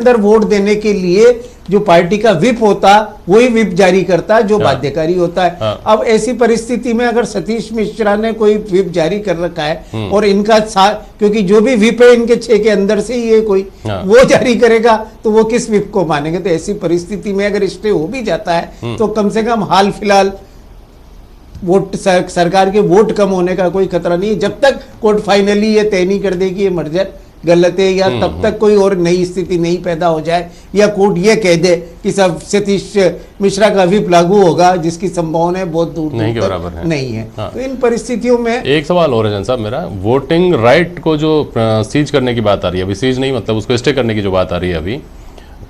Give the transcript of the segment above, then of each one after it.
अंदर वोट देने के लिए जो पार्टी का विप होता वही विप जारी करता है जो बाध्यकारी होता है। अब ऐसी परिस्थिति में अगर सतीश मिश्रा ने कोई विप जारी कर रखा है और इनका क्योंकि जो भी विप है इनके 6 के अंदर से ही है कोई वो जारी करेगा तो वो किस विप को मानेंगे। तो ऐसी परिस्थिति में अगर स्टे हो भी जाता है तो कम से कम हाल फिलहाल वोट सरकार के वोट कम होने का कोई खतरा नहीं है जब तक कोर्ट फाइनली ये तय नहीं कर देगी ये मर्जर गलत है या तब तक कोई और नई स्थिति नहीं पैदा हो जाए या कोर्ट ये कह दे कि सब सतीश मिश्रा का विप लागू होगा जिसकी संभावना बहुत दूर नहीं के बराबर है। नहीं है। तो इन परिस्थितियों में एक सवाल और है जन साहब मेरा, वोटिंग राइट को जो सीज करने की बात आ रही है अभी, सीज नहीं मतलब उसको स्टे करने की जो बात आ रही है अभी,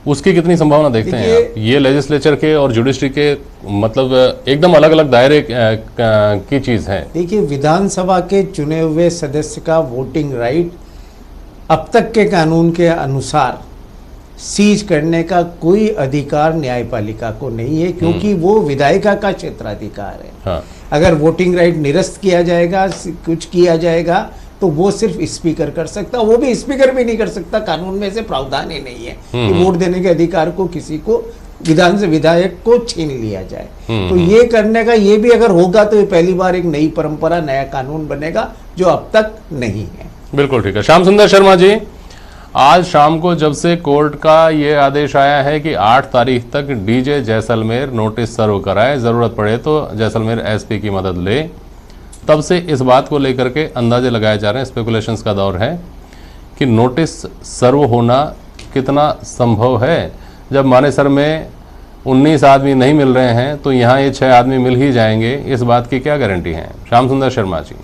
उसकी कितनी संभावना देखते हैं आप? ये लेजिस्लेचर के और जुडिशरी के मतलब एकदम अलग अलग दायरे की चीज है। देखिए विधानसभा के चुने हुए सदस्य का वोटिंग राइट अब तक के कानून के अनुसार सीज करने का कोई अधिकार न्यायपालिका को नहीं है क्योंकि वो विधायिका का क्षेत्राधिकार है। हाँ। अगर वोटिंग राइट निरस्त किया जाएगा कुछ किया जाएगा तो वो सिर्फ स्पीकर कर सकता, वो भी स्पीकर भी नहीं कर सकता, कानून में से प्रावधान ही नहीं है कि वोट देने के अधिकार को किसी को विधायक को छीन लिया जाए। तो ये करने का ये भी अगर होगा तो ये पहली बार एक नई परंपरा नया कानून बनेगा जो अब तक नहीं है। बिल्कुल ठीक है। श्याम सुंदर शर्मा जी, आज शाम को जब से कोर्ट का ये आदेश आया है कि 8 तारीख तक डीजे जैसलमेर नोटिस सर्व कराए, जरूरत पड़े तो जैसलमेर एसपी की मदद ले, तब से इस बात को लेकर के अंदाजे लगाए जा रहे हैं, स्पेकुलेशंस का दौर है कि नोटिस सर्व होना कितना संभव है। जब मानेसर में 19 आदमी नहीं मिल रहे हैं तो यहाँ ये 6 आदमी मिल ही जाएंगे, इस बात की क्या गारंटी है? श्याम सुंदर शर्मा जी।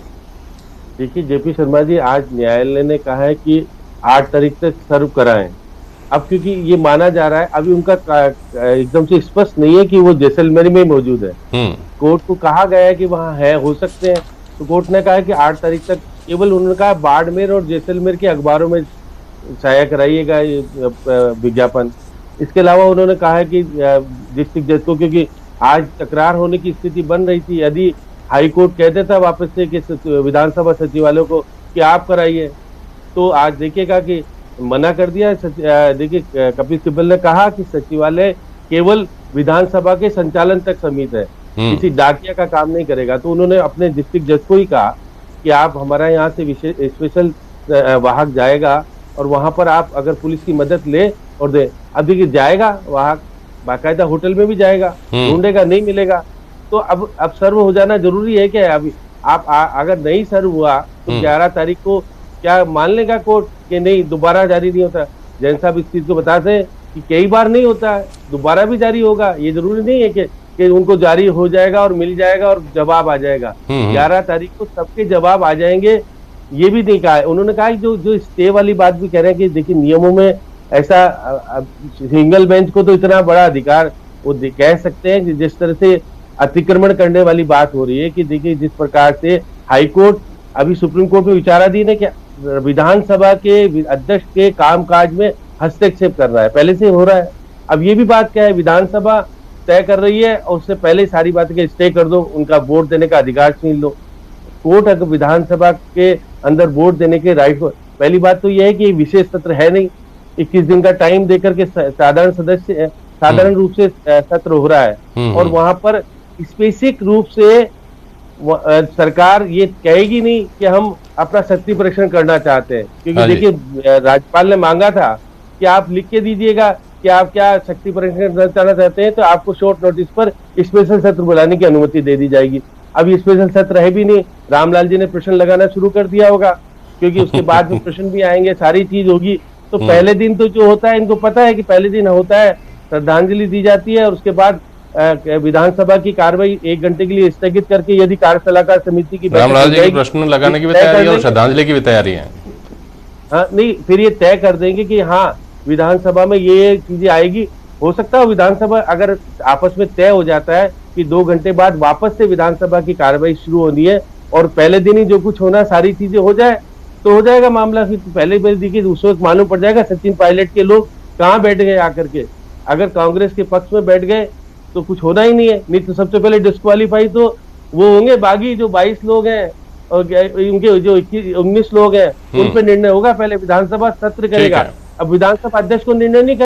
देखिए जेपी शर्मा जी, आज न्यायालय ने कहा है कि 8 तारीख तक सर्व कराएं। अब क्योंकि ये माना जा रहा है, अभी उनका एकदम से स्पष्ट नहीं है कि वो जैसलमेर में मौजूद है। कोर्ट को कहा गया है कि वहाँ है, हो सकते हैं, तो कोर्ट ने कहा है कि 8 तारीख तक केवल उन्होंने कहा बाड़मेर और जैसलमेर के अखबारों में शाया कराइएगा विज्ञापन। इसके अलावा उन्होंने कहा है कि डिस्ट्रिक्ट जज को, क्योंकि आज तकरार होने की स्थिति बन रही थी, यदि हाई कोर्ट कह देता वापस से कि विधानसभा सचिवालय को कि आप कराइए, तो आज देखिएगा कि मना कर दिया। देखिए कपिल सिब्बल ने कहा कि सचिवालय केवल विधानसभा के संचालन तक सीमित है, किसी डाकिया का काम नहीं करेगा। तो उन्होंने अपने डिस्ट्रिक्ट जज को ही कहा कि आप हमारा यहाँ से विशेष स्पेशल वाहक जाएगा और वहां पर आप अगर पुलिस की मदद ले और दे। अब देखिए जाएगा वाहक, बाकायदा होटल में भी जाएगा, ढूंढेगा, नहीं मिलेगा, तो अब सर्व हो जाना जरूरी है क्या? अभी आप अगर नहीं सर्व हुआ तो 11 तारीख को क्या मान लेगा कोर्ट कि नहीं दोबारा जारी नहीं होता? जैन साहब इस चीज को बताते हैं कि कई बार नहीं होता है, दोबारा भी जारी होगा। ये जरूरी नहीं है कि उनको जारी हो जाएगा और मिल जाएगा और जवाब आ जाएगा। 11 तारीख को सबके जवाब आ जाएंगे, ये भी नहीं कहा है। उन्होंने कहा कि जो स्टे वाली बात भी कह रहे हैं कि देखिए नियमों में ऐसा सिंगल बेंच को तो इतना बड़ा अधिकार वो कह सकते हैं कि जिस तरह से अतिक्रमण करने वाली बात हो रही है कि देखिए जिस प्रकार से हाई कोर्ट अभी सुप्रीम कोर्ट में विचाराधीन है कि विधानसभा के अध्यक्ष के कामकाज में हस्तक्षेप कर रहा है, पहले से हो रहा है। अब ये भी बात क्या है, विधानसभा तय कर रही है और उससे पहले सारी बातें के स्टे कर दो, उनका वोट देने का अधिकार छीन लो। कोर्ट अगर विधानसभा के अंदर वोट देने के राइट को, पहली बात तो यह है कि विशेष सत्र है नहीं, 21 दिन का टाइम देकर के साधारण रूप से सत्र हो रहा है और वहां पर स्पेसिफिक रूप से सरकार ये कहेगी नहीं कि हम अपना शक्ति परीक्षण करना चाहते हैं, क्योंकि देखिए राज्यपाल ने मांगा था कि आप लिख के दीजिएगा कि आप क्या शक्ति परीक्षण करना चाहते हैं, तो आपको शॉर्ट नोटिस पर स्पेशल सत्र बुलाने की अनुमति दे दी जाएगी। अब ये स्पेशल सत्र है भी नहीं, रामलाल जी ने प्रश्न लगाना शुरू कर दिया होगा, क्योंकि उसके बाद में प्रश्न भी आएंगे, सारी चीज होगी। तो पहले दिन तो जो होता है, इनको पता है कि पहले दिन होता है, श्रद्धांजलि दी जाती है और उसके बाद विधानसभा की कार्रवाई 1 घंटे के लिए स्थगित करके यदि कार्य सलाहकार समिति की रामलाल जी की प्रश्न लगाने की भी तैयारी है और श्रद्धांजलि की भी तैयारी है। हाँ नहीं, फिर ये तय कर देंगे कि हाँ विधानसभा में ये चीजें आएगी। हो सकता है विधानसभा अगर आपस में तय हो जाता है कि 2 घंटे बाद वापस से विधानसभा की कार्रवाई शुरू होनी है और पहले दिन ही जो कुछ होना सारी चीजें हो जाए तो हो जाएगा मामला। फिर पहले देखिए उस वक्त मालूम पड़ जाएगा सचिन पायलट के लोग कहाँ बैठ गए आकर के। अगर कांग्रेस के पक्ष में बैठ गए तो कुछ होना ही नहीं है, नहीं तो सबसे पहले डिस्क्वालीफाई तो वो होंगे, बागी जो 22 लोग हैं और उनके जो 19 लोग हैं उन पर निर्णय होगा, पहले विधानसभा सत्र करेगा। अब विधानसभा अध्यक्ष को निर्णय नहीं